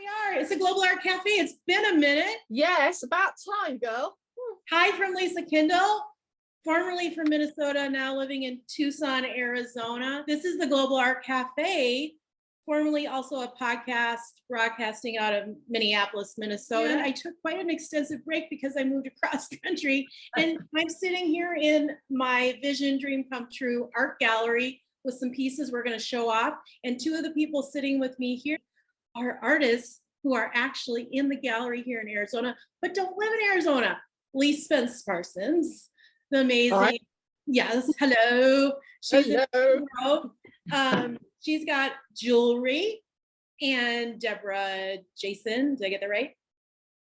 we are. It's a Global Art Cafe. It's been a minute. Yes, about time, girl. Hi from Lisa Kindle, formerly from Minnesota, now living in Tucson, Arizona. This is the Global Art Cafe, formerly also a podcast broadcasting out of Minneapolis, Minnesota. I took quite an extensive break because I moved across country, and I'm sitting here in my vision dream come true art gallery with some pieces we're going to show off. And two of the people sitting with me here are artists who are actually in the gallery here in Arizona, but don't live in Arizona. Lisa Parsons, the amazing, Hi. yes, hello. Hello. She's got jewelry, and Deborah Jason, did I get that right?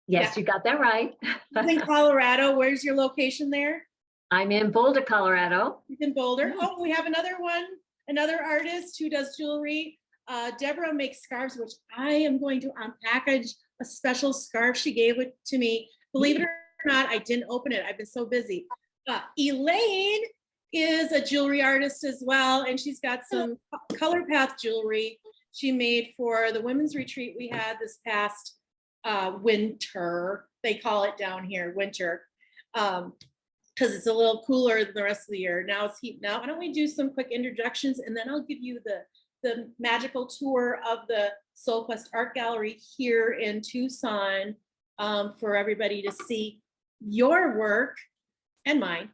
Yes, Yeah. you got that right. She's in Colorado. Where's your location there? I'm in Boulder, Colorado. She's in Boulder. Oh, we have another one, another artist who does jewelry. Deborah makes scarves, which I am going to unpackage a special scarf she gave it to me. Believe it or not, I didn't open it. I've been so busy. Elaine is a jewelry artist as well, and she's got some color path jewelry she made for the women's retreat we had this past winter. They call it down here winter, because it's a little cooler than the rest of the year. Now it's heat. Now, why don't we do some quick introductions, and then I'll give you the magical tour of the Solquest Art Gallery here in Tucson for everybody to see your work and mine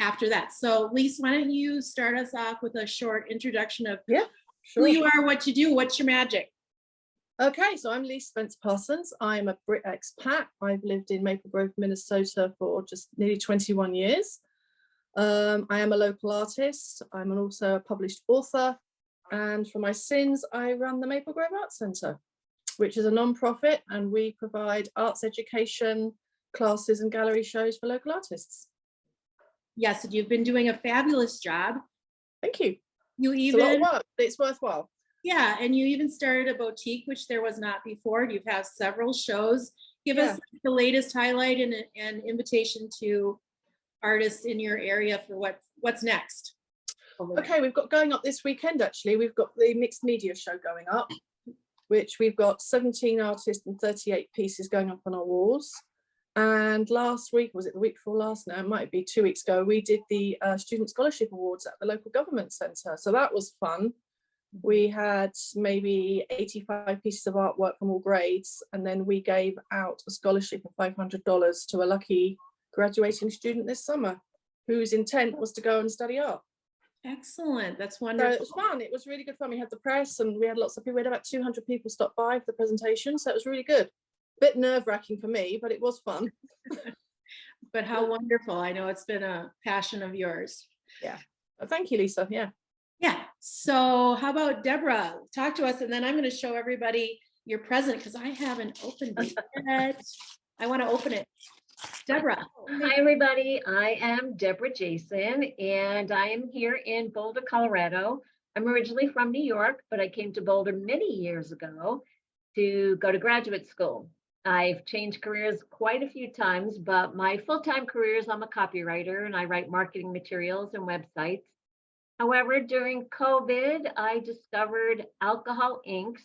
after that. So Lisa, why don't you start us off with a short introduction of who you are, what you do, what's your magic? Okay, so I'm Lisa Parsons. I'm a Brit expat. I've lived in Maple Grove, Minnesota for just nearly 21 years. I am a local artist. I'm also a published author. And for my sins, I run the Maple Grove Art Centre, which is a non-profit, and we provide arts education, classes and gallery shows for local artists. Yes, you've been doing a fabulous job. Thank you. You It's a lot of even, work, but it's worthwhile. yeah, and you even started a boutique, which there was not before. You've had several shows. Give us the latest highlight and an invitation to artists in your area for what's next. Okay, we've got going up this weekend, actually. We've got the mixed media show going up, which we've got 17 artists and 38 pieces going up on our walls. And last week, was it the week before last now? It might be 2 weeks ago, we did the Student Scholarship Awards at the local government centre. So that was fun. We had maybe 85 pieces of artwork from all grades, and then we gave out a scholarship of $500 to a lucky graduating student this summer whose intent was to go and study art. Excellent. That's wonderful. So it was fun. It was really good fun. We had the press and we had lots of people. We had about 200 people stop by for the presentation. So it was really good. Bit nerve-wracking for me, but it was fun. But how wonderful. I know it's been a passion of yours. Yeah. Thank you, Lisa. Yeah. Yeah. So how about Deborah? Talk to us, and then I'm going to show everybody your present because I haven't opened it yet. I want to open it. Deborah. Hi, everybody. I am Deborah Jason, and I am here in Boulder, Colorado. I'm originally from New York, but I came to Boulder many years ago to go to graduate school. I've changed careers quite a few times, but my full-time career is I'm a copywriter and I write marketing materials and websites. However, during COVID, I discovered alcohol inks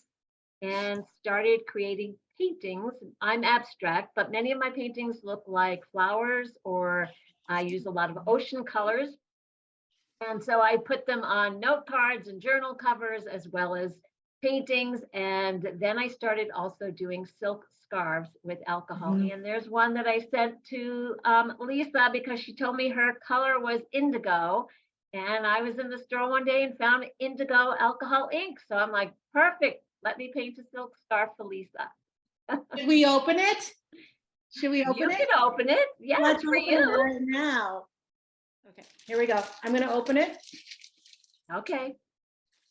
and started creating paintings. I'm abstract, but many of my paintings look like flowers, or I use a lot of ocean colors. And so I put them on note cards and journal covers as well as paintings. And then I started also doing silk scarves with alcohol. And there's one that I sent to Lisa because she told me her color was indigo. And I was in the store one day and found indigo alcohol ink. So I'm like, perfect. Let me paint a silk scarf for Lisa. Should we open it? Should we open it? You can open it. Yeah, Let's for open you. it right now. Okay, here we go. I'm going to open it. Okay.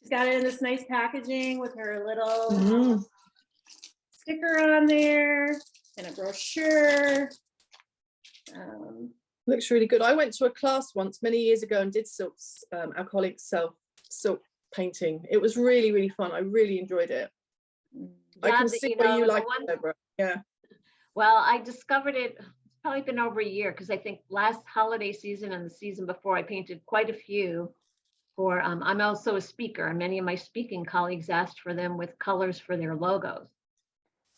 She's got it in this nice packaging with her little sticker on there and a brochure. Looks really good. I went to a class once many years ago and did silks, alcoholic silk painting. It was really, really fun. I really enjoyed it. I can see where you like it, Deborah. Yeah. Well, I discovered it, it's probably been over a year because I think last holiday season and the season before I painted quite a few for, I'm also a speaker and many of my speaking colleagues asked for them with colors for their logos.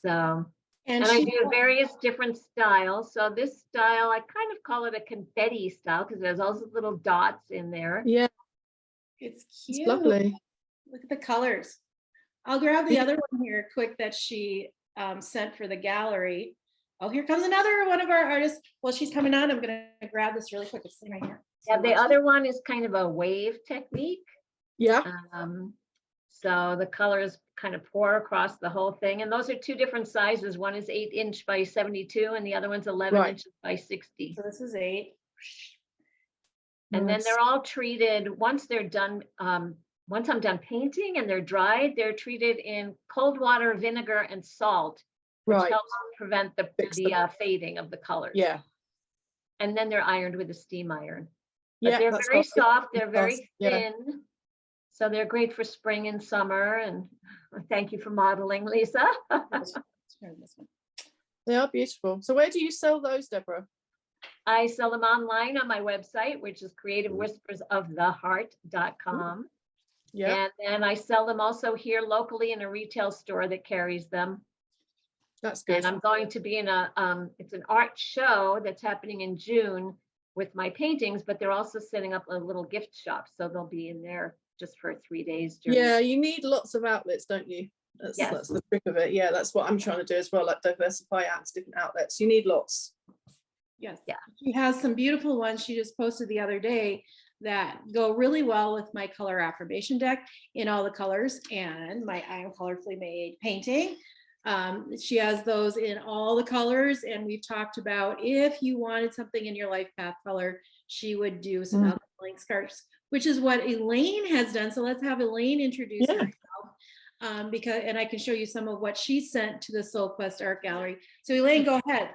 So, And and I she, do various different styles. So this style, I kind of call it a confetti style because there's also little dots in there. Yeah, it's it's cute. lovely. Look at the colors. I'll grab the Yeah. other one here quick that she sent for the gallery. Oh, here comes another one of our artists. Well, she's coming on. I'm going to grab this really quick. It's sitting right here. Yeah, the other one is kind of a wave technique. Yeah, So the colors kind of pour across the whole thing. And those are two different sizes. One is 8" by 72 and the other one's 11" Right. by 60. So this is 8. And then nice. they're all treated, once they're done, once I'm done painting and they're dried, they're treated in cold water, vinegar, and salt, which Right. helps prevent the Fix them. fading of the colors. Yeah. And then they're ironed with a steam iron. But Yeah, they're that's very got good soft, they're contrast, very yeah. thin. So they're great for spring and summer. And thank you for modeling, Lisa. They are beautiful. So where do you sell those, Deborah? I sell them online on my website, which is creativewhispersoftheheart.com. Yeah, And then I sell them also here locally in a retail store that carries them. that's good. And I'm going to be in it's an art show that's happening in June with my paintings, but they're also setting up a little gift shop. So they'll be in there just for 3 days. Yeah, you need lots of outlets, don't you? That's the trick of it. Yeah, that's what I'm trying to do as well, like diversify out to different outlets. You need lots. Yes. Yeah. She has some beautiful ones she just posted the other day that go really well with my color affirmation deck in all the colors and my I Am Colorfully Made painting. She has those in all the colors, and we've talked about if you wanted something in your life path color, she would do some alkaline scarves, which is what Elaine has done. So let's have Elaine introduce herself. Because I can show you some of what she sent to the Solquest Art Gallery. So Elaine, go ahead.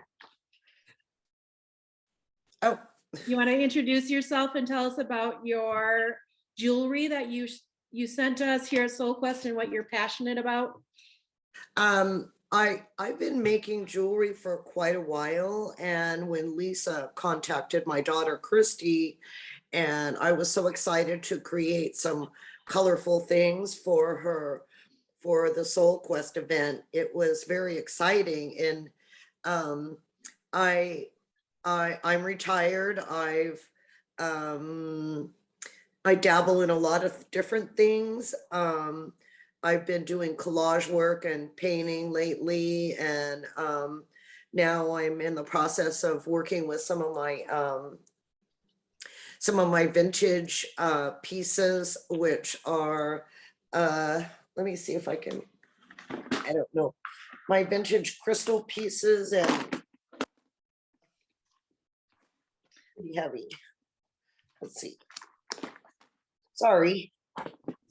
Oh, You want to introduce yourself and tell us about your jewelry that you sent to us here at Solquest and what you're passionate about? I've been making jewelry for quite a while, and when Lisa contacted my daughter Christy, and I was so excited to create some colorful things for her for the Solquest event, it was very exciting. And I'm retired. I dabble in a lot of different things. I've been doing collage work and painting lately, and now I'm in the process of working with some of my vintage pieces, which are let me see if I can, I don't know, my vintage crystal pieces, and pretty heavy. Let's see. Sorry.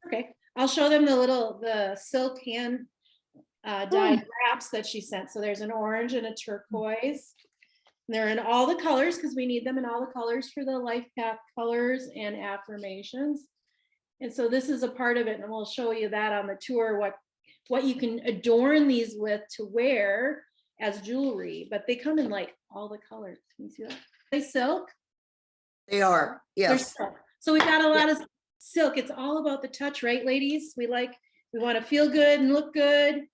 Okay, I'll show them the silk hand dyed wraps that she sent. So there's an orange and a turquoise. They're in all the colors because we need them in all the colors for the life path colors and affirmations. And so this is a part of it, and we'll show you that on the tour, what you can adorn these with to wear as jewelry, but they come in like all the colors. Can you see that? They silk? They are, They're yes. silk. So we've got a lot of silk. It's all about the touch, right, ladies? We want to feel good and look good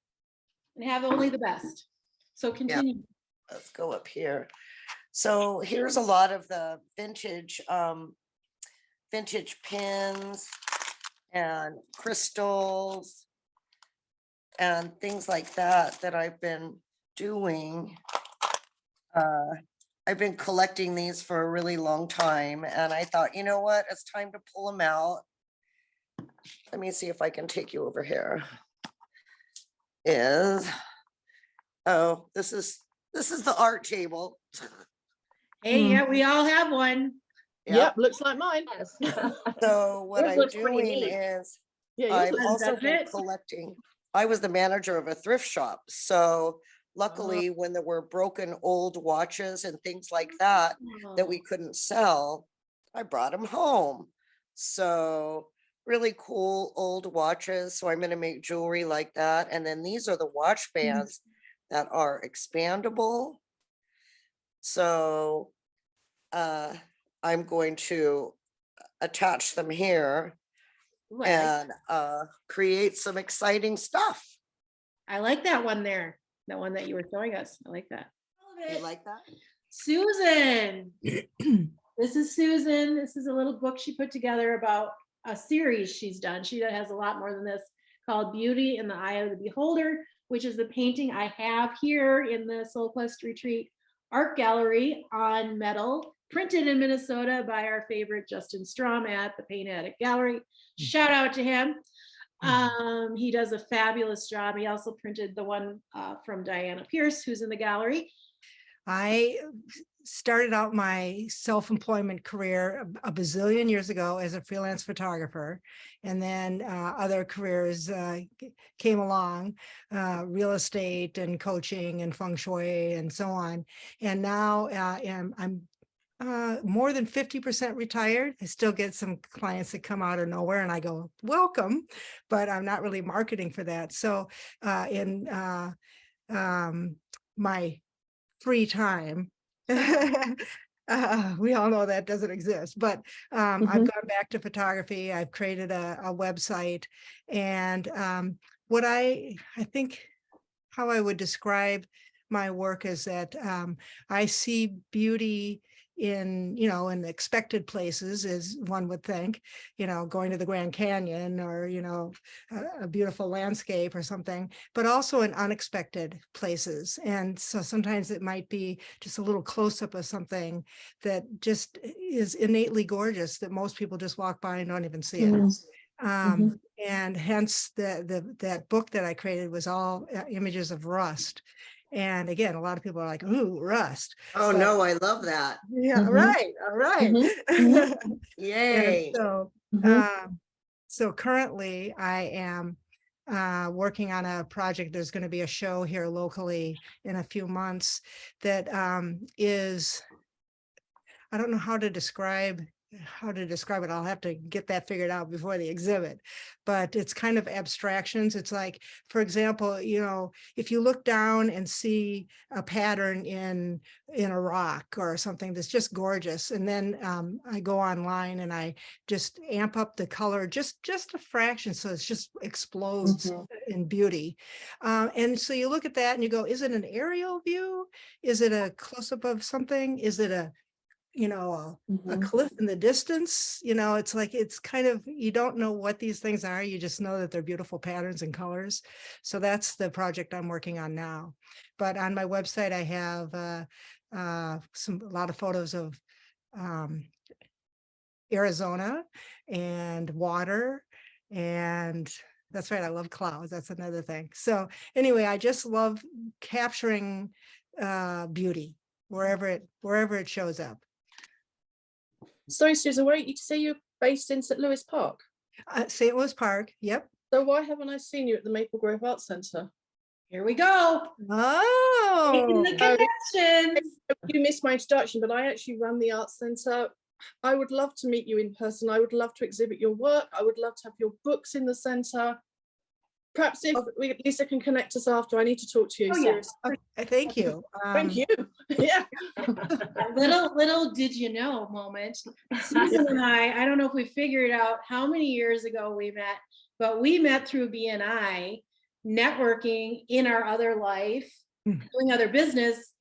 and have only the best. So continue. Let's go up here. So here's a lot of the vintage pins and crystals and things like that I've been doing. I've been collecting these for a really long time, and I thought, you know what, it's time to pull them out. Let me see if I can take you over here. Oh, this is the art table. Hey, yeah, we all have one. Yep, looks like mine. Yes. So what Yours I'm looks pretty doing neat. is Yeah, yours I've looks- also Doesn't been it? collecting. I was the manager of a thrift shop. So luckily when there were broken old watches and things like that we couldn't sell, I brought them home. So really cool old watches. So I'm going to make jewelry like that. And then these are the watch bands that are expandable. So I'm going to attach them here Ooh, and create some exciting stuff. I like that one there. the one that you were showing us. I like that. You like that? Susan. This is Susan. This is a little book she put together about a series she's done. She has a lot more than this, called Beauty in the Eye of the Beholder, which is the painting I have here in the Solquest Retreat Art Gallery on metal, printed in Minnesota by our favorite Justin Strom at the Paint Addict Gallery. Shout out to him. He does a fabulous job. He also printed the one from Diana Pierce, who's in the gallery. I started out my self-employment career a bazillion years ago as a freelance photographer, and then other careers came along, real estate and coaching and feng shui and so on. And now I'm more than 50% retired. I still get some clients that come out of nowhere and I go, welcome, but I'm not really marketing for that. So in my free time, we all know that doesn't exist, but I've gone back to photography. I've created a website, and what I think how I would describe my work is that I see beauty in, in expected places, as one would think, going to the Grand Canyon or, a beautiful landscape or something, but also in unexpected places. And so sometimes it might be just a little close-up of something that just is innately gorgeous that most people just walk by and don't even see it. And hence that book that I created was all images of rust. And again, a lot of people are like, ooh, rust. Oh, no, I love that. Yeah, right. All right. Yay. And so currently I am working on a project. There's going to be a show here locally in a few months that is, I don't know how to describe it. I'll have to get that figured out before the exhibit, but it's kind of abstractions. It's like, for example, if you look down and see a pattern in a rock or something that's just gorgeous, and then I go online and I just amp up the color just a fraction, so it just explodes in beauty. And so you look at that and you go, is it an aerial view? Is it a close-up of something? Is it a cliff in the distance? It's like, it's kind of, you don't know what these things are. You just know that they're beautiful patterns and colors. So that's the project I'm working on now. But on my website, I have a lot of photos of Arizona and water, and that's right, I love clouds. That's another thing. So anyway, I just love capturing beauty wherever it shows up. Sorry, Susan, where you say you're based in St. Louis Park? St. Louis Park, yep. So why haven't I seen you at the Maple Grove Arts Centre? Here we go. Making the Oh, connections. You missed my introduction, but I actually run the Arts Centre. I would love to meet you in person. I would love to exhibit your work. I would love to have your books in the centre. Perhaps if Lisa can connect us after, I need to talk to you. Seriously. thank you. Thank you. Yeah. Little did you know moment. Susan and I don't know if we figured out how many years ago we met, but we met through BNI, networking in our other life, doing other business.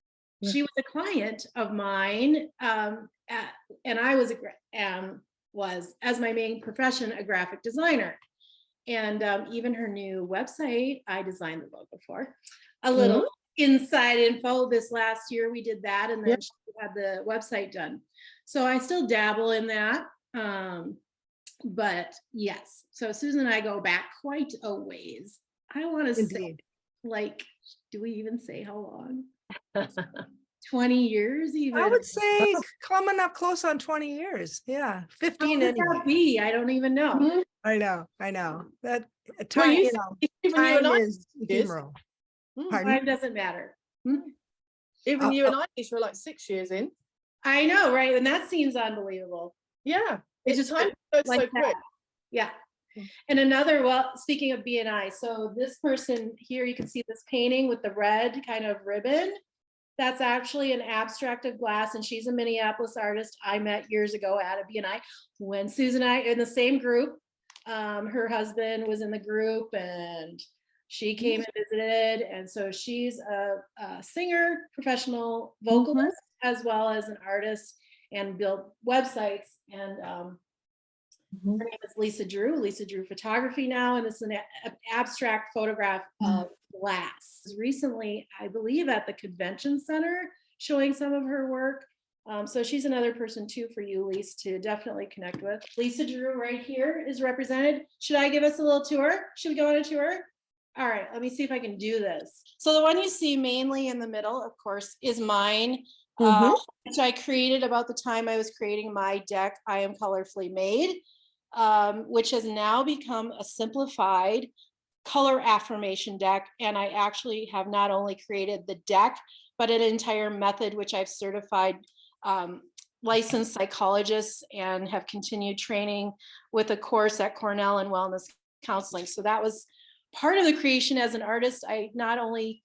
She was a client of mine, and I was as my main profession, a graphic designer. And even her new website, I designed the logo for. A little inside info. This last year we did that, and then she had the website done. So I still dabble in that. But yes, so Susan and I go back quite a ways. I want to say, like, do we even say how long? 20 years even? I would say coming up close on 20 years. Yeah, 15 anyway. I don't even know. I know. That time, time is ephemeral. Time doesn't matter. Even you and I were like 6 years in. I know, right? And that seems unbelievable. Yeah. It's just time goes like so quick. Yeah. And another, well, speaking of BNI, so this person here, you can see this painting with the red kind of ribbon. That's actually an abstract of glass, and she's a Minneapolis artist I met years ago at a BNI when Susan and I in the same group. Her husband was in the group, and She came and visited, and so she's a singer, professional vocalist, as well as an artist, and built websites. And her name is Lisa Drew Photography now, and this is an abstract photograph of glass. Recently, I believe at the convention center, showing some of her work. So she's another person too for you, Lisa, to definitely connect with. Lisa Drew right here is represented. Should I give us a little tour? Should we go on a tour? All right, let me see if I can do this. So the one you see mainly in the middle, of course, is mine, which I created about the time I was creating my deck, I Am Colorfully Made, which has now become a simplified color affirmation deck. And I actually have not only created the deck, but an entire method, which I've certified licensed psychologists and have continued training with a course at Cornell in wellness counseling. So that was part of the creation. As an artist, I not only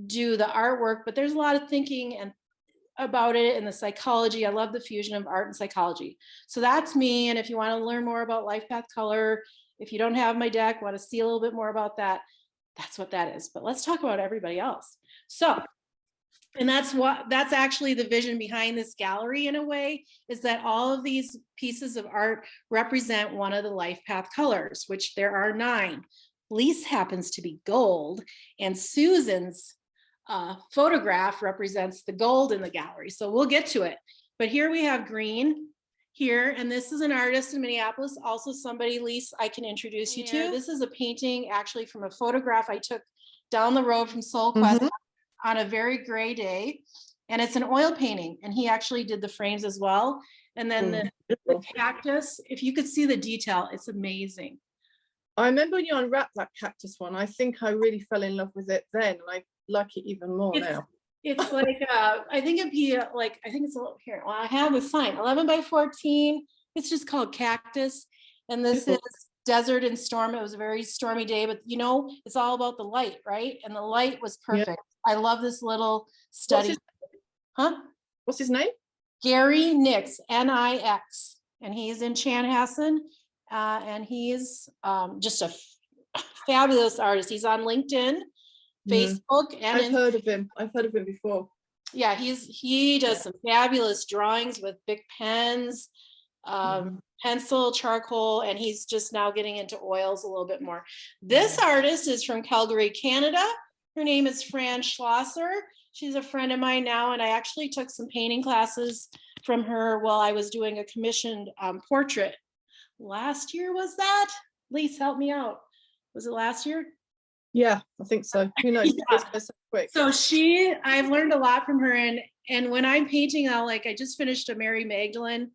do the artwork, but there's a lot of thinking and about it and the psychology. I love the fusion of art and psychology. So that's me. And if you want to learn more about Life Path Color, if you don't have my deck, want to see a little bit more about that, that's what that is. But let's talk about everybody else. So, and that's actually the vision behind this gallery in a way, is that all of these pieces of art represent one of the Life Path colors, which there are 9. Lisa happens to be gold, and Susan's photograph represents the gold in the gallery. So we'll get to it. But here we have green here, and this is an artist in Minneapolis, also somebody, Lisa, I can introduce you to. This is a painting actually from a photograph I took down the road from Solquest on a very gray day, and it's an oil painting, and he actually did the frames as well. And then the cactus, if you could see the detail, it's amazing. I remember when you unwrapped that cactus one, I think I really fell in love with it then, and I like it even more now. It's like, I think it'd be like, I think it's a little here. Well, I have a sign, 11 by 14. It's just called Cactus. And this is Desert and Storm. It was a very stormy day, but you know, it's all about the light, right? And the light was perfect. I love this little study. What's his name? Gary Nix, N-I-X. And he's in Chanhassen. And he's just a fabulous artist. He's on LinkedIn, Facebook, and I've heard of him. I've heard of him before. Yeah, he does some fabulous drawings with big pens, pencil, charcoal, and he's just now getting into oils a little bit more. This artist is from Calgary, Canada. Her name is Fran Schlosser. She's a friend of mine now, and I actually took some painting classes from her while I was doing a commissioned portrait. Last year, was that? Lisa, help me out. Was it last year? Yeah, I think so. Who knows? It's so quick. So I've learned a lot from her, and when I'm painting, I just finished a Mary Magdalene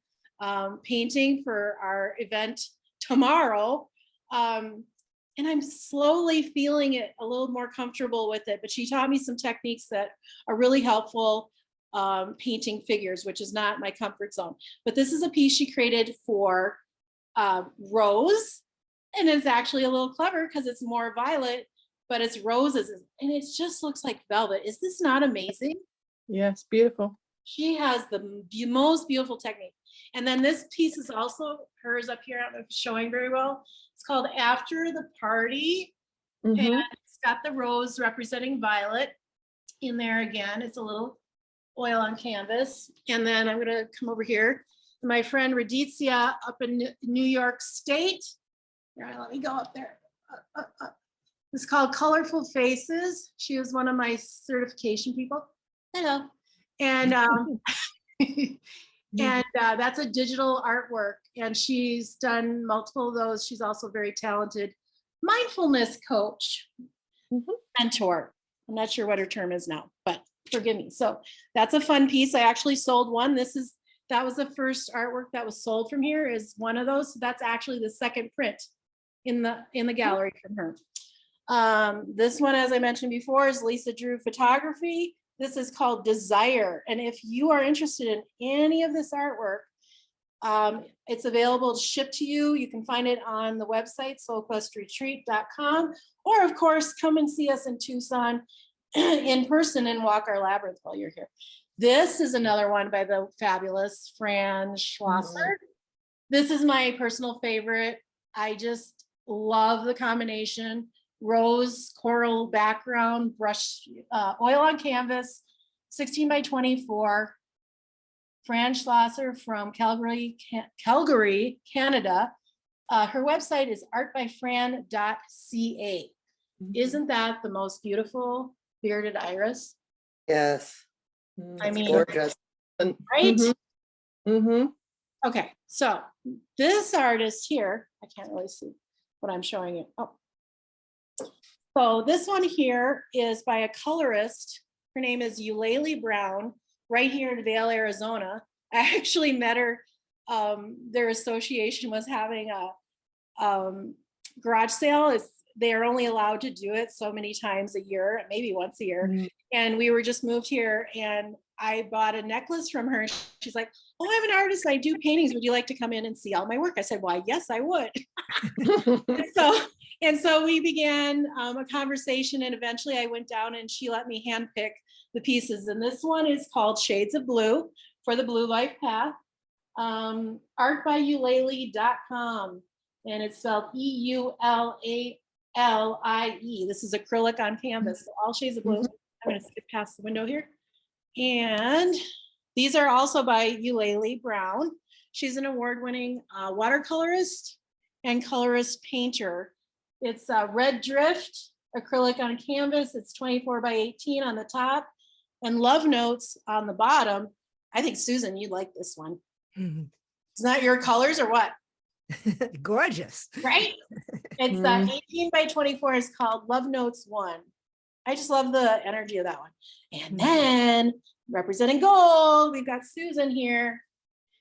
painting for our event tomorrow. And I'm slowly feeling it a little more comfortable with it, but she taught me some techniques that are really helpful painting figures, which is not my comfort zone. But this is a piece she created for Rose, and it's actually a little clever because it's more violet, but it's roses, and it just looks like velvet. Is this not amazing? Yes, beautiful. She has the most beautiful technique. And then this piece is also hers up here. I don't know if it's showing very well. It's called After the Party. And it's got the rose representing violet in there again. It's a little oil on canvas. And then I'm going to come over here. My friend Raditsia up in New York State. All right, let me go up there. It's called Colorful Faces. She was one of my certification people. Hello. And that's a digital artwork, and she's done multiple of those. She's also very talented mindfulness coach, mentor. I'm not sure what her term is now, but forgive me. So that's a fun piece. I actually sold one. That was the first artwork that was sold from here, is one of those. So that's actually the second print in the gallery from her. This one, as I mentioned before, is Lisa Drew Photography. This is called Desire. And if you are interested in any of this artwork, it's available to ship to you. You can find it on the website, solquestretreat.com, or of course, come and see us in Tucson in person and walk our labyrinth while you're here. This is another one by the fabulous Fran Schlosser. This is my personal favorite. I just love the combination rose coral background, brush, oil on canvas, 16 by 24. Fran Schlosser from Calgary, Canada. Her website is artbyfran.ca. Isn't that the most beautiful bearded iris? Yes, I mean, gorgeous. right? Mm-hmm. Okay, so this artist here, I can't really see what I'm showing you. Oh. So this one here is by a colorist. Her name is Eulalie Brown, right here in Vail, Arizona. I actually met her. Their association was having a garage sale. They are only allowed to do it so many times a year, maybe once a year. Mm. And we were just moved here, and I bought a necklace from her. She's like, "Oh, I'm an artist. I do paintings. Would you like to come in and see all my work?" I said, "Why, yes, I would." And so we began a conversation, and eventually I went down and she let me handpick the pieces. And this one is called Shades of Blue for the Blue Life Path. Artbyeulalie.com, and it's spelled EULALIE. This is acrylic on canvas, so all shades of blue. I'm going to skip past the window here. And these are also by Eulalie Brown. She's an award-winning watercolorist and colorist painter. It's red drift acrylic on canvas. It's 24 by 18 on the top and love notes on the bottom. I think, Susan, you'd like this one. It's not your colors or what? Gorgeous. Right? It's 18 by 24 is called Love Notes 1. I just love the energy of that one. And then representing gold, we've got Susan here.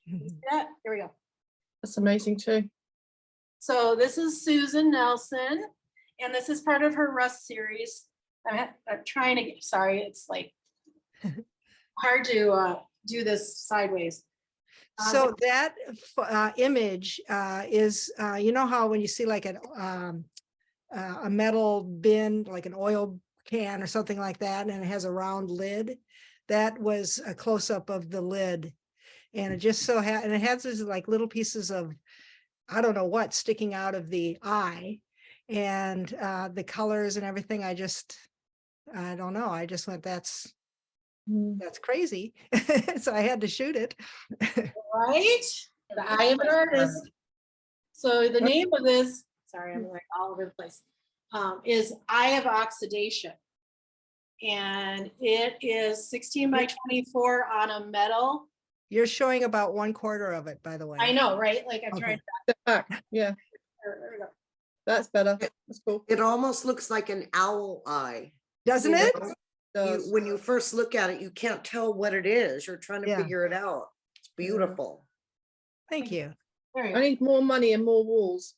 Yeah, here we go. That's amazing too. So this is Susan Nelson, and this is part of her Rust series. I'm trying to get, sorry, it's like hard to do this sideways. So that image is, you know how when you see like a metal bin, like an oil can or something like that, and it has a round lid, that was a close-up of the lid. And it just so and it has these like little pieces of, I don't know what, sticking out of the eye, and the colors and everything. I don't know. I just went, that's crazy. So I had to shoot it. Right? The eye of an artist. So the name of this, sorry, I'm like all over the place, is Eye of Oxidation. And it is 16 by 24 on a metal. You're showing about 1/4 of it, by the way. I know, right? Like I'm trying Okay. to. Step back. Yeah, There we go. that's better. That's cool. It almost looks like an owl eye. Doesn't You it? know? Does. When you first look at it, you can't tell what it is. You're trying to Yeah. figure it out. It's beautiful. Thank you. There you I go. need more money and more walls.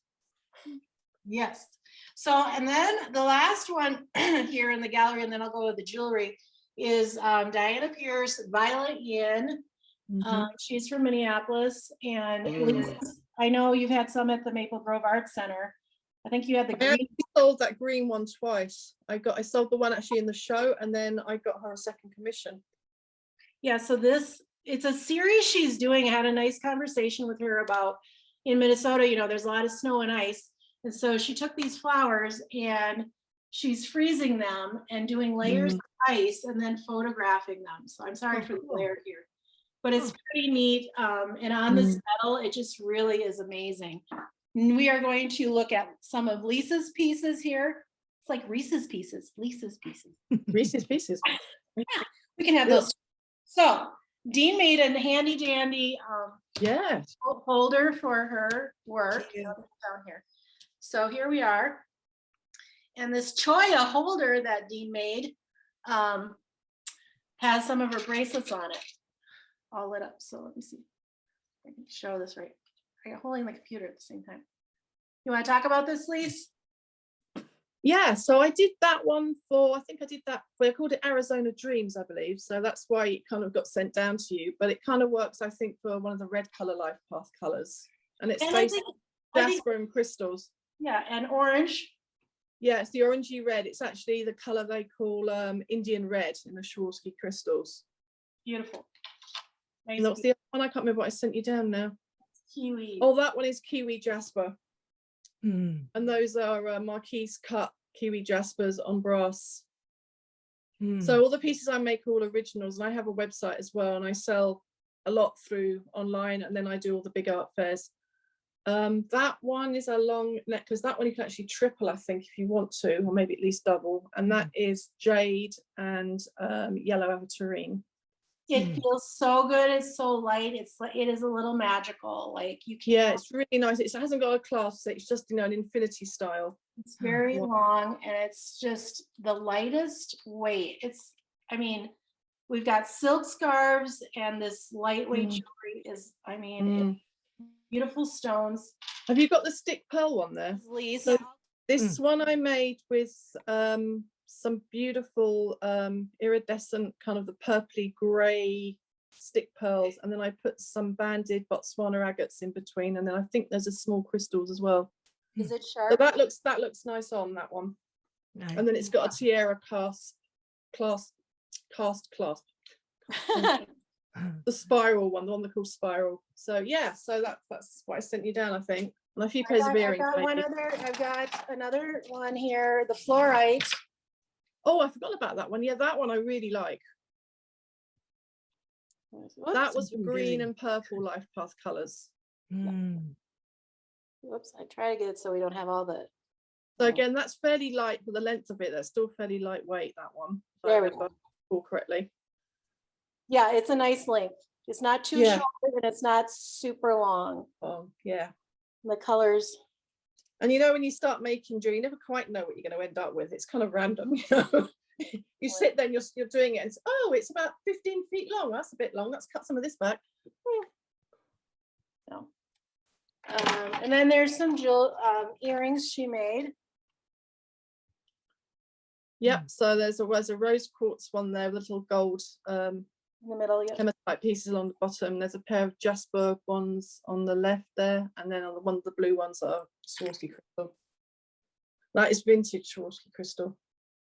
Yes. So, and then the last one here in the gallery, and then I'll go to the jewelry, is Diana Pierce, Violet Yin. She's from Minneapolis, and Lisa, I know you've had some at the Maple Grove Art Center. I think you had the I green. actually sold that green one twice. I sold the one actually in the show, and then I got her a second commission. Yeah, so it's a series she's doing. I had a nice conversation with her about in Minnesota, you know, there's a lot of snow and ice. And so she took these flowers and she's freezing them and doing layers of ice and then photographing them. So I'm sorry for the glare here, but it's pretty neat. And on this metal, it just really is amazing. And we are going to look at some of Lisa's pieces here. It's like Reese's Pieces, Lisa's pieces. Reese's Pieces. We can have those. So Dean made a handy dandy Yes. holder for her work down here. So here we are. And this Choya holder that Dean made has some of her bracelets on it, all lit up. So let me see if I can show this right. I got holding the computer at the same time. You want to talk about this, Lise? Yeah, so I did that one for, I think I did that, they called it Arizona Dreams, I believe. So that's why it kind of got sent down to you, but it kind of works, I think, for one of the red color life path colors. And it's based on jasper and crystals. Yeah, and orange. Yeah, it's the orangey red. It's actually the color they call Indian red in the Swarovski crystals. Beautiful. Nice. And that's the other one. I can't remember what I sent you down now. Kiwi. Oh, that one is kiwi jasper. Mm. And those are Marquise cut kiwi jaspers on brass. Hmm. So all the pieces I make are all originals, and I have a website as well, and I sell a lot through online, and then I do all the big art fairs. That one is a long necklace. That one you can actually triple, I think, if you want to, or maybe at least double. And that is jade and yellow aventurine. It feels so good. It's so light. It's like, it is a little magical. Like you can't. Yeah, it's really nice. It hasn't got a clasp. It's just, you know, an infinity style. It's very wow. long, and it's just the lightest weight. It's, I mean, we've got silk scarves, and this lightweight jewelry is, I mean, beautiful stones. Have you got the stick pearl one there? Lisa. So this one I made with some beautiful iridescent, kind of the purpley grey stick pearls, and then I put some banded Botswana agates in between, and then I think there's a small crystals as well. Is it So sharp? that looks nice on that one. Nice. And then it's got a tiara clasp, the spiral one, the one they call spiral. So yeah, so that's what I sent you down, I think. And a few pairs of earrings. I've got another one here, the fluorite. Oh, I forgot about that one. Yeah, that one I really like. That was green and purple life path colors. Whoops, I try to get it so we don't have all the. So again, that's fairly light for the length of it. That's still fairly lightweight, that one. There we go. Correctly. Yeah, it's a nice length. It's not too short, and it's not super long. Oh, yeah. The colors. And you know, when you start making jewelry, you never quite know what you're going to end up with. It's kind of random, you know. You sit there and you're doing it, and it's about 15 feet long. That's a bit long. Let's cut some of this back. So, and then there's some earrings she made. Yep. So there's a rose quartz one there, with little gold In the middle, yeah. hematite pieces along the bottom. There's a pair of jasper ones on the left there, and then on the one of the blue ones are Swarovski crystal. That is vintage Swarovski crystal.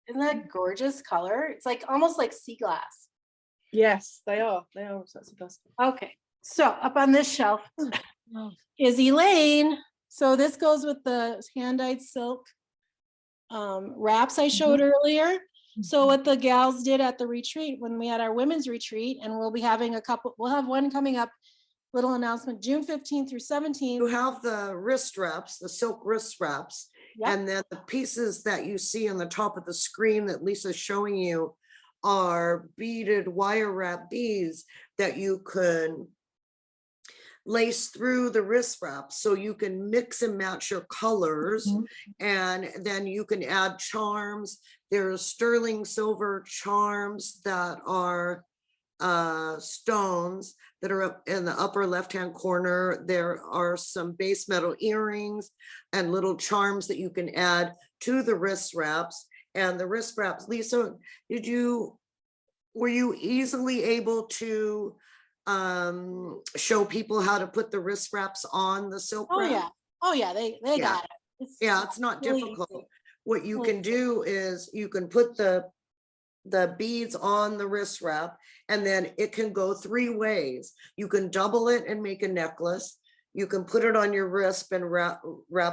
Isn't that gorgeous color? It's like almost like sea glass. Yes, they are. They are. That's a Okay, so up on this shelf is Elaine. So this goes with the hand-dyed silk wraps I showed earlier. So what the gals did at the retreat, when we had our women's retreat, and we'll be having we'll have one coming up, little announcement, June 15th through 17th. You have the wrist wraps, the silk wrist wraps, and then the pieces that you see on the top of the screen that Lisa's showing you are beaded wire wrap beads that you can lace through the wrist wrap, so you can mix and match your colors, and then you can add charms. There's sterling silver charms that are stones that are up in the upper left-hand corner. There are some base metal earrings and little charms that you can add to the wrist wraps. And the wrist wraps, Lisa, were you easily able to show people how to put the wrist wraps on the silk wrap? Oh yeah, they got it. It's not really difficult. easy. What you can do is you can put the beads on the wrist wrap, and then it can go three ways. You can double it and make a necklace. You can put it on your wrist and wrap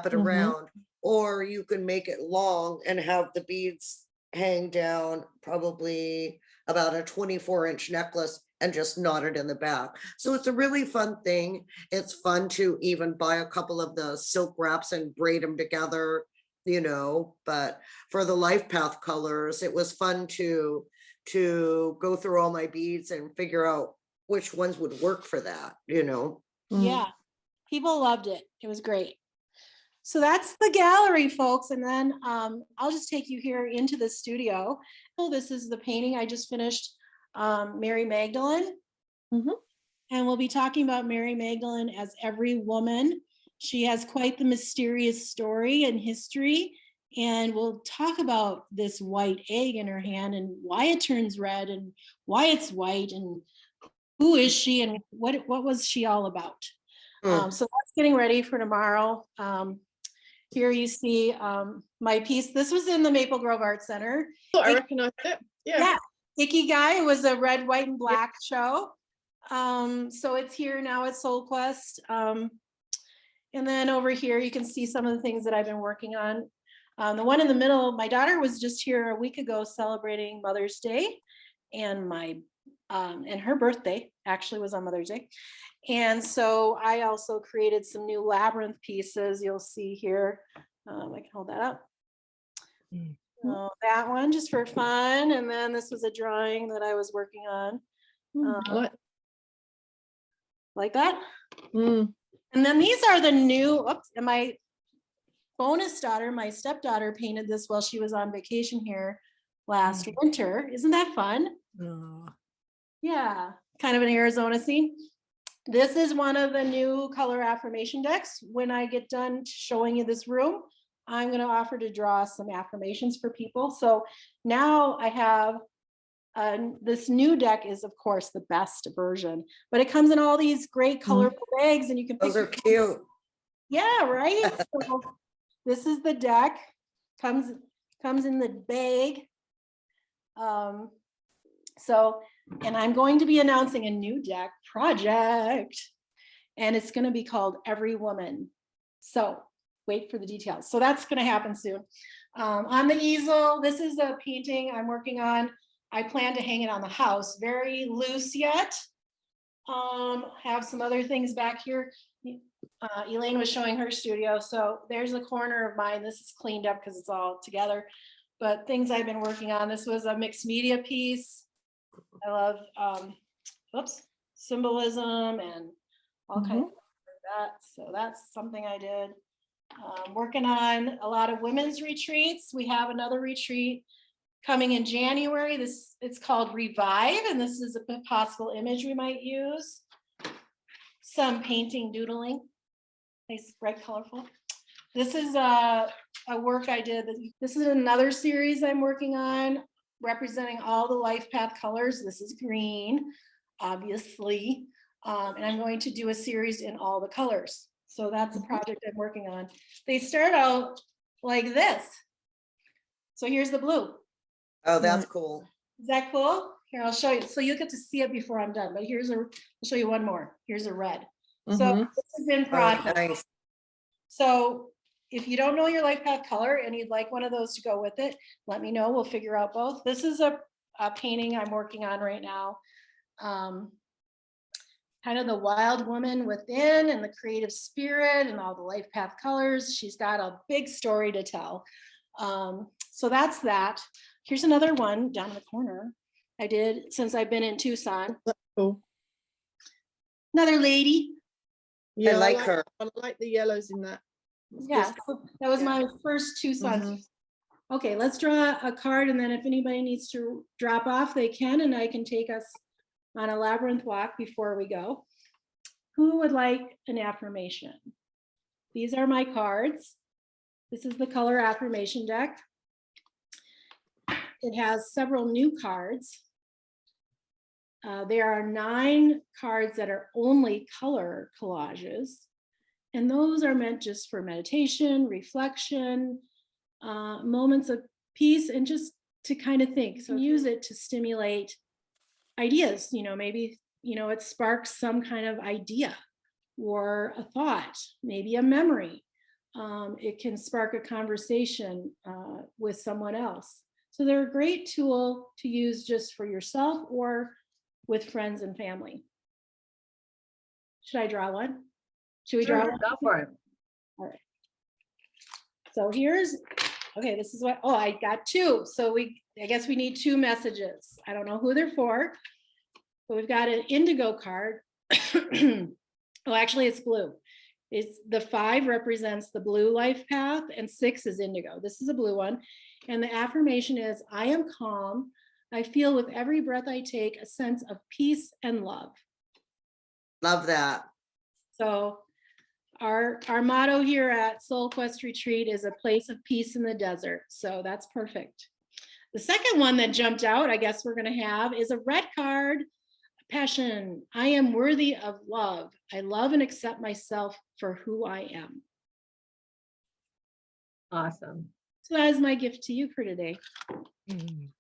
it around, or you can make it long and have the beads hang down, probably about a 24-inch necklace, and just knot it in the back. So it's a really fun thing. It's fun to even buy a couple of the silk wraps and braid them together, you know. But for the life path colors, it was fun to go through all my beads and figure out which ones would work for that, you know. Yeah, people loved it. It was great. So that's the gallery, folks. And then I'll just take you here into the studio. Oh, this is the painting I just finished, Mary Magdalene. And we'll be talking about Mary Magdalene as every woman. She has quite the mysterious story and history. And we'll talk about this white egg in her hand and why it turns red and why it's white and who is she and what was she all about. So that's getting ready for tomorrow. Here you see my piece. This was in the Maple Grove Art Center. Oh, I recognize it. Yeah. Icky Guy. It was a red, white, and black show. So it's here now at Solquest. And then over here, you can see some of the things that I've been working on. The one in the middle, my daughter was just here a week ago celebrating Mother's Day, and and her birthday actually was on Mother's Day. And so I also created some new labyrinth pieces. You'll see here. I can hold that up. So that one just for fun. And then this was a drawing that I was working on. Like that. And then these are the new, and my bonus daughter, my stepdaughter, painted this while she was on vacation here last winter. Isn't that fun? Yeah, kind of an Arizona scene. This is one of the new color affirmation decks. When I get done showing you this room, I'm going to offer to draw some affirmations for people. So now I have this new deck is, of course, the best version, but it comes in all these great colorful bags, and you can pick. Those are cute. Yeah, right. So this is the deck. Comes in the bag. And I'm going to be announcing a new deck project, and it's going to be called Every Woman. So wait for the details. So that's going to happen soon. On the easel, this is a painting I'm working on. I plan to hang it on the house. Very loose yet. Have some other things back here. Elaine was showing her studio. So there's a corner of mine. This is cleaned up because it's all together. But things I've been working on. This was a mixed media piece. I love symbolism and all kinds of that. So that's something I did. Working on a lot of women's retreats. We have another retreat coming in January. It's called Revive, and this is a possible image we might use. Some painting, doodling, nice, bright, colorful. This is a work I did. This is another series I'm working on, representing all the life path colors. This is green, obviously, and I'm going to do a series in all the colors. So that's a project I'm working on. They start out like this. So here's the blue. Oh, that's cool. Is that cool? Here, I'll show you. So you'll get to see it before I'm done. But I'll show you one more. Here's a red. So this is in process. Nice. So if you don't know your life path color and you'd like one of those to go with it, let me know. We'll figure out both. This is a painting I'm working on right now. Kind of the wild woman within and the creative spirit and all the life path colors. She's got a big story to tell. So that's that. Here's another one down in the corner I did since I've been in Tucson. Cool. Another lady. Yeah, I like her. I like the yellows in that. Yeah, so that was my first Tucson. Okay, let's draw a card, and then if anybody needs to drop off, they can, and I can take us on a labyrinth walk before we go. Who would like an affirmation? These are my cards. This is the Color Affirmation deck. It has several new cards. There are 9 cards that are only color collages, and those are meant just for meditation, reflection, moments of peace, and just to kind of think. So use it to stimulate ideas, maybe, it sparks some kind of idea or a thought, maybe a memory. It can spark a conversation with someone else. So they're a great tool to use just for yourself or with friends and family. Should I draw one? Should we draw one? Go for it. All right. So this is what, I got 2. So I guess we need 2 messages. I don't know who they're for, but we've got an indigo card. Well, actually it's blue. It's the 5 represents the blue life path and 6 is indigo. This is a blue one. And the affirmation is, I am calm. I feel with every breath I take a sense of peace and love. Love that. So our motto here at Solquest Retreat is a place of peace in the desert. So that's perfect. The second one that jumped out, I guess we're going to have, is a red card. Passion. I am worthy of love. I love and accept myself for who I am. Awesome. So that is my gift to you for today. And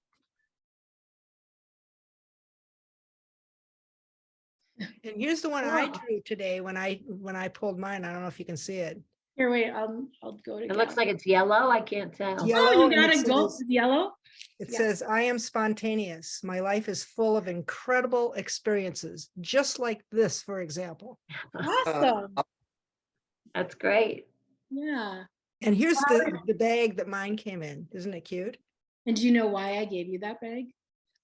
here's the one I drew today when I pulled mine. I don't know if you can see it. Here, wait, I'll go to. It looks like it's yellow. I can't tell. Yeah. Oh, you yellow, and it gotta go says- yellow? It Yeah. says, I am spontaneous. My life is full of incredible experiences, just like this, for example. Awesome. That's great. Yeah. And here's the bag that mine came in. Isn't it cute? And do you know why I gave you that bag?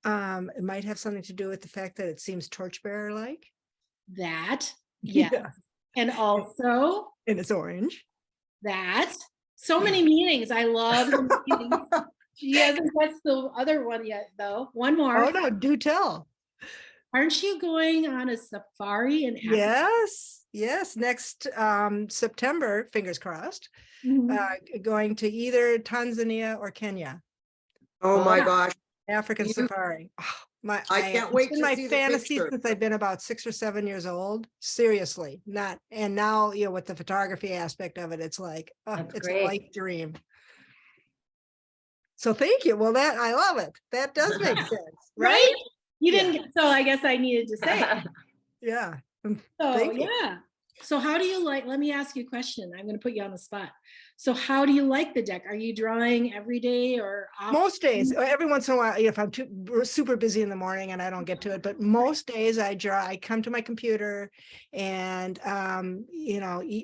It might have something to do with the fact that it seems torchbearer-like. That, yeah. And also And it's orange. that. So many meanings. I love the meanings. She hasn't touched the other one yet, though. One more. Oh, no, do tell. Aren't you going on a safari in Africa? Yes, yes. Next September, fingers crossed, Mhm. going to either Tanzania or Kenya. Oh my Yeah. gosh, African You- safari. Oh, I can't wait it's to been my see the fantasy picture. since I've been about 6 or 7 years old. Seriously, not. And now, with the photography aspect of it, it's like, That's it's great. a life dream. So thank you. Well, I love it. That does make sense, right? Right? You Yeah. didn't get, so I guess I needed to say it. Yeah. So, Thank you. yeah. So how do you like, let me ask you a question. I'm going to put you on the spot. So how do you like the deck? Are you drawing every day or off? Most days, every once in a while, if I'm super busy in the morning and I don't get to it, but most days I draw, I come to my computer and,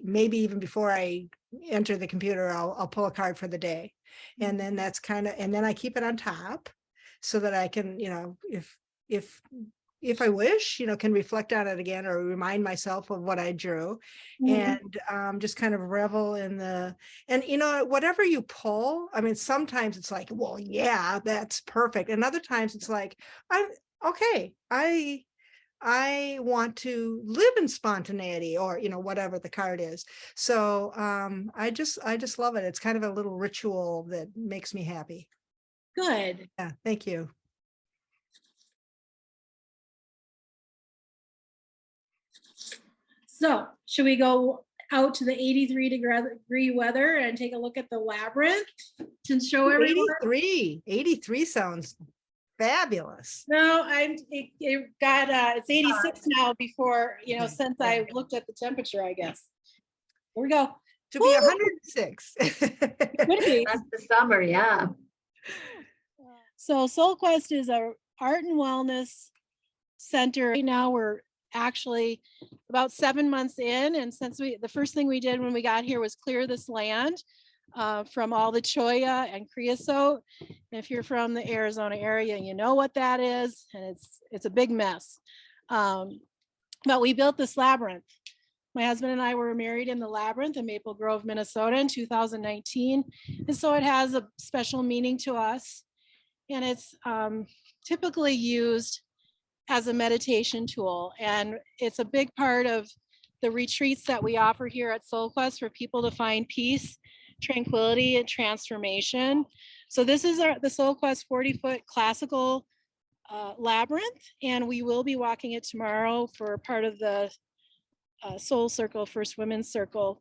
maybe even before I enter the computer, I'll pull a card for the day. And then that's and then I keep it on top so that I can, if I wish, can reflect on it again or remind myself of what I drew Mhm. and just kind of revel in whatever you pull. I mean, sometimes it's like, well, yeah, that's perfect. And other times it's like, I want to live in spontaneity or, whatever the card is. So I just love it. It's kind of a little ritual that makes me happy. Good. Yeah. Thank you. So should we go out to the 83-degree weather and take a look at the labyrinth to show everyone? 83 sounds fabulous. No, it's 86 now before, since I looked at the temperature, I guess. Here we go. To be Woo! 106. Could be. That's the summer, yeah. So Solquest is a art and wellness center. Right now we're actually about 7 months in, and since the first thing we did when we got here was clear this land from all the cholla and creosote. And if you're from the Arizona area, you know what that is, and it's a big mess. But we built this labyrinth. My husband and I were married in the labyrinth in Maple Grove, Minnesota in 2019. And so it has a special meaning to us. And it's typically used as a meditation tool. And it's a big part of the retreats that we offer here at Solquest for people to find peace, tranquility, and transformation. So this is the Solquest 40-foot classical labyrinth. And we will be walking it tomorrow for part of the Soul Circle, First Women's Circle,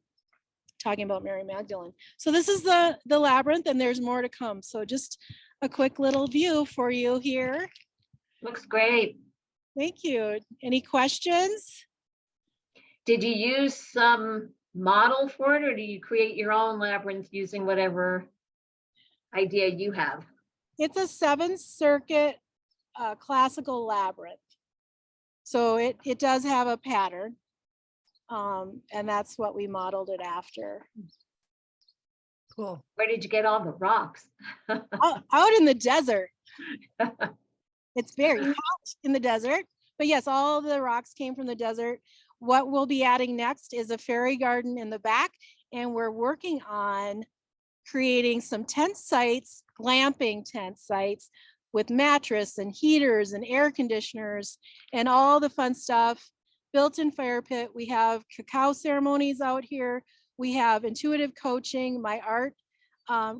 talking about Mary Magdalene. So this is the labyrinth, and there's more to come. So just a quick little view for you here. Looks great. Thank you. Any questions? Did you use some model for it, or do you create your own labyrinth using whatever idea you have? It's a 7-circuit classical labyrinth. So it does have a pattern. And that's what we modeled it after. Cool. Where did you get all the rocks? Out in the desert. It's very hot in the desert. But yes, all the rocks came from the desert. What we'll be adding next is a fairy garden in the back. And we're working on creating some tent sites, glamping tent sites with mattress and heaters and air conditioners and all the fun stuff. Built-in fire pit. We have cacao ceremonies out here. We have intuitive coaching, my art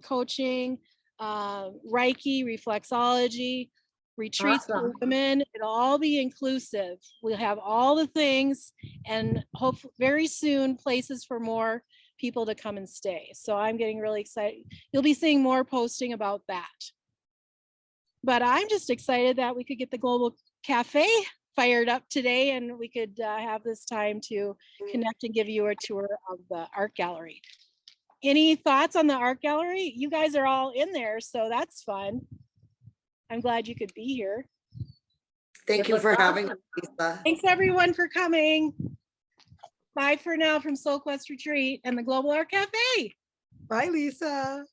coaching, Reiki, reflexology, retreats for Awesome. women. It'll all be inclusive. We'll have all the things, and hopefully very soon places for more people to come and stay. So I'm getting really excited. You'll be seeing more posting about that. But I'm just excited that we could get the Global Cafe fired up today and we could have this time to connect and give you a tour of the art gallery. Any thoughts on the art gallery? You guys are all in there, so that's fun. I'm glad you could be here. Thank It you looks for having me, awesome. Lisa. Thanks everyone for coming. Bye for now from Solquest Retreat and the Global Art Café. Bye, Lisa.